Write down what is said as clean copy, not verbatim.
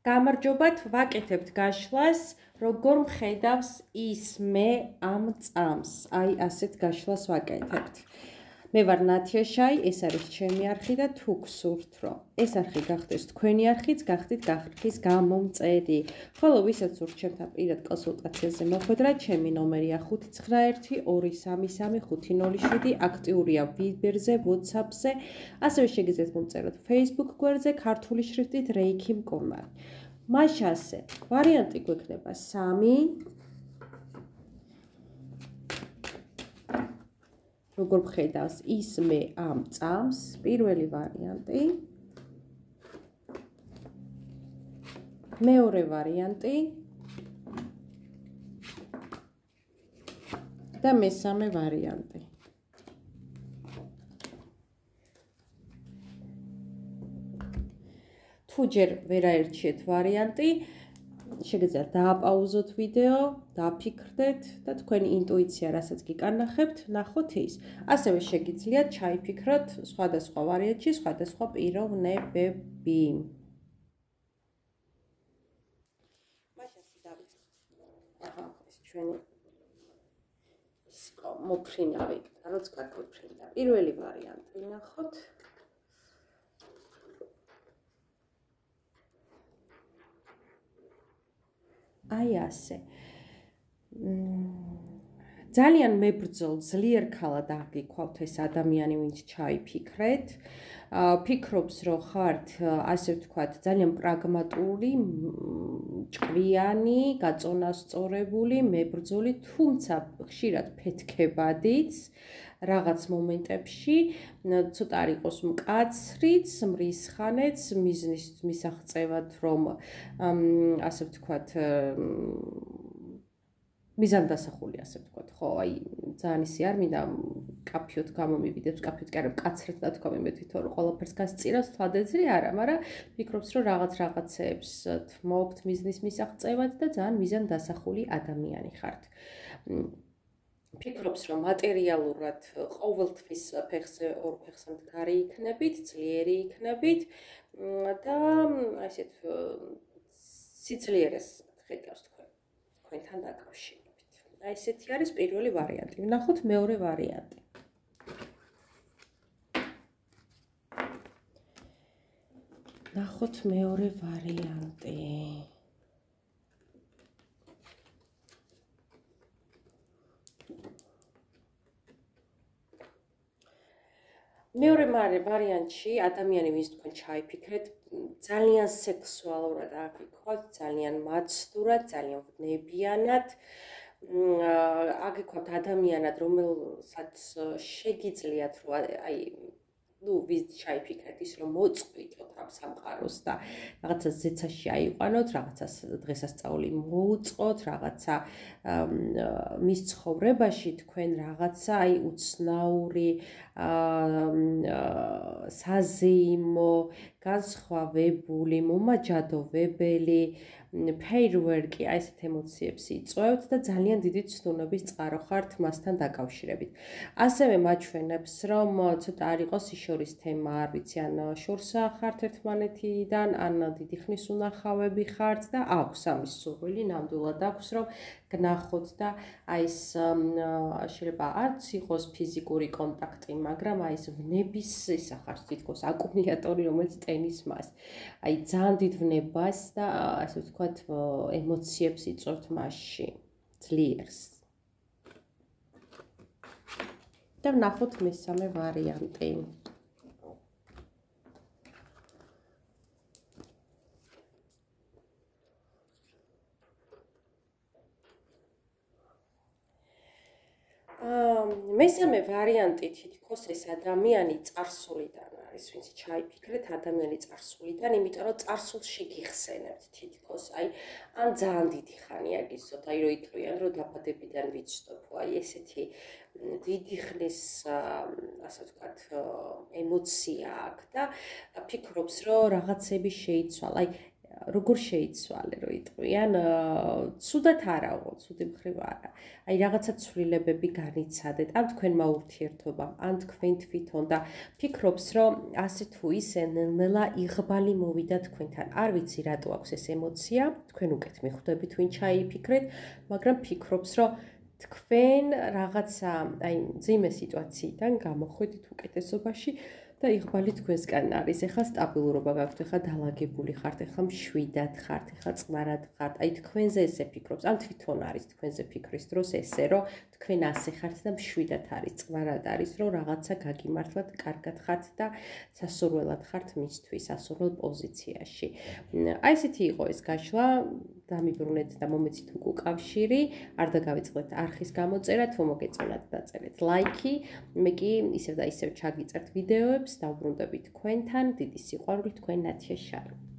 გამარჯობათ, ვაკეთებთ გაშლას, როგორ მხედავს ის მე ამ წამს. აი, ასეთ გაშლას ვაკეთებთ. მე ვარ ნათია შაი, ეს არის ჩემი არხი და თუ გსურთ, რომ ეს არხი გახდეს თქვენი არხიც, გახდით არხის გამომწერი. ხოლო ვისაც სურთ ჩემთან პირად კონსულტაციაზე მოხვედრა, ჩემი ნომერია 591333507, აქტიურია Viber-ზე, WhatsApp-ზე, ასევე შეგიძლიათ მომწეროთ Facebook გვერდზე ქართული შრიფტით რეიქი მკურნალი. მაშასე, ვარიანტი გვექნება 3. როგორ მხედავს ის მე ამ წამს, პირველი ვარიანტი. მეორე ვარიანტი. და მესამე ვარიანტი. თუ ჯერ ვერ აერჩიეთ ვარიანტი, შეგიძლიათ დააპაუზოთ ვიდეო, დაფიქრდეთ და თქვენი ინტუიცია რასაც გიკანახებთ, ნახოთ ის. ასევე შეგიძლიათ ჩაიფიქროთ სხვადასხვა ვარიანტში, სხვადასხვა პიროვნებები. მაშასე დავიწყოთ. ეს ჩვენი მოფრინავი, როც გაგვიფრინდა. პირველი ვარიანტი ნახოთ. აი ასე. ძალიან მებრძოლ ძლიერ ქალად აღგიქვავთ ეს ადამიანი, ვინც ჩაიფიქრეთ. ფიქრობს, რომ ხართ, ასე ვთქვათ, ძალიან პრაგმატული, ჭკვიანი, გაწონასწორებული, მებრძოლი, თუმცა ხშირად ფეთქებადიც რაღაც მომენტებში, ცოტა არ იყოს მკაცრიც, მრისხანეც, მიზნის მისაღწევად, რომ ასე ვთქვათ, მიზანდასახული, ასე ვთქვათ, ხო, აი, ძალიან ისე არ მინდა კაფიოთ გამომივიდებს, კაფიოთ კი არა, მკაცრად დათქვა მე თვითონ რომ ყველაფერს გასწირავს, თვალდეძრი არა, მაგრამ ფიქრობს, რომ რაღაცეებს თმობთ მიზნის მისაღწევად და ძალიან მიზანდასახული ადამიანი ხართ. ფიქრობს, რომ მატერიალურად ყოველთვის ფეხზე ორ ფეხზე მდგარი იქნებით, ძლიერი იქნებით და ასეთ სიძლიერეს ხედავს თქვენთან დაკავშირებით. აი ესეთი არის პირველი ვარიანტი. ვნახოთ მეორე ვარიანტი. ნახოთ მეორე ვარიანტი. მეორე ვარიანტში ადამიანი, ვინც თქვენ ჩაიფიქრეთ, ძალიან სექსუალურად აგიქვათ, ძალიან მაცდურად, ძალიან ვნებიანად, აგიქვათ ადამიანად, რომელსაც შეგიძლიათ, რომ აი ვინც ჩაიფიქრეთ ის, რომ მოწყვიტოთ ამ სამყაროს და რაღაცა ზეცაში აიყვანოთ, რაღაცას დღესასწაული მოუწყოთ, რაღაცა მის ცხოვრებაში თქვენ რაღაცა აი უცნაური, საზეიმო, განსხვავებული, მომაჯადოვებელი, ფეირვერკი, აი ესეთ ემოციებს იწვევთ და ძალიან დიდი ცნუნების წყარო ხართ მასთან დაკავშირებით. ასევე მაჩვენებს, რომ ცოტა არ იყოს ის შორის თემა, არ ვიცი, ან შორსა ხართ ერთმანეთიდან, ან დიდი ხნის უნახავები ხართ და აქვს ამის სურვილი, ნამდვილად აქვს, რომ გნახოთ და აი ეს შეიძლება არც იყოს ფიზიკური კონტაქტი, მაგრამ აი ეს ვნების ისა ხართ თითქოს აკუმულატორი, რომელიც ტენის მას. აი ძალიან დიდ ვნებას და ასე ვთქვათ, ემოციებს იწვევთ მასში, ძლიერს. და ვნახოთ მესამე ვარიანტი. მესამე ვარიანტი თითქოს ეს ადამიანი წარსულიდან არის, ვინც ჩაიფიქრეთ, ადამიანი წარსულიდან, იმიტომ რომ წარსულში გიხსენებთ თითქოს, აი, ან ძალიან დიდი ხანია გიცოთ, აი, რომ იტყვიან, რომ დაბადებიდან ვიცნობ, აი, ესეთი დიდი ხნის, ასე ვთქვათ, ემოცია აქვს და ფიქრობს, რომ რაღაცები შეიცვალა, აი, როგორ შეიცვალე, რომ იტყვიან, ცუდად არა ვიყო, ცუდი მხრივ არა. აი რაღაცა ცვლილებები განიცადეთ, ან თქვენმა ურთიერთობამ, ან თქვენ თვითონ და ფიქრობს, რომ ასე თუ ისე ნელ-ნელა იღბალი მოვიდა თქვენთან. არ ვიცი რატო აქვს ეს ემოცია, თქვენ უკეთ მიხვდებით ვინ ჩაიფიქრეთ, მაგრამ ფიქრობს, რომ თქვენ რაღაცა, აი, ძიმე სიტუაციიდან გამოხვედით უკეთესობაში და იღბალი თქვენსკენ არის. ეხლა სტაბილურობა გაქვთ, ეხლა დალაგებული ხართ, ეხლა მშვიდად ხართ, ეხლა წყნარად ხართ. აი თქვენზე ესე ფიქრობს, ან თვითონ არის თქვენზე ფიქრის დროს ესე, რომ თქვენ ასე ხართ და მშვიდად არის, წყნარად არის, რომ რაღაცა გაგიმართლათ, კარგად ხართ და სასურველად ხართ მისთვის, სასურველ პოზიციაში. აი ესეთი იყო ეს გაშლა, დამიბრუნეთ და მომეცით უკავშირი, არ დაგავიწყდეთ არხის გამოწერა, თუ მოგეწონათ დაწერეთ ლაიქი, მე კი ისევ და ისევ ჩაგიწერთ ვიდეოებს, დავბრუნდებით თქვენთან, დიდი სიყვარული თქვენ ნათია შარო.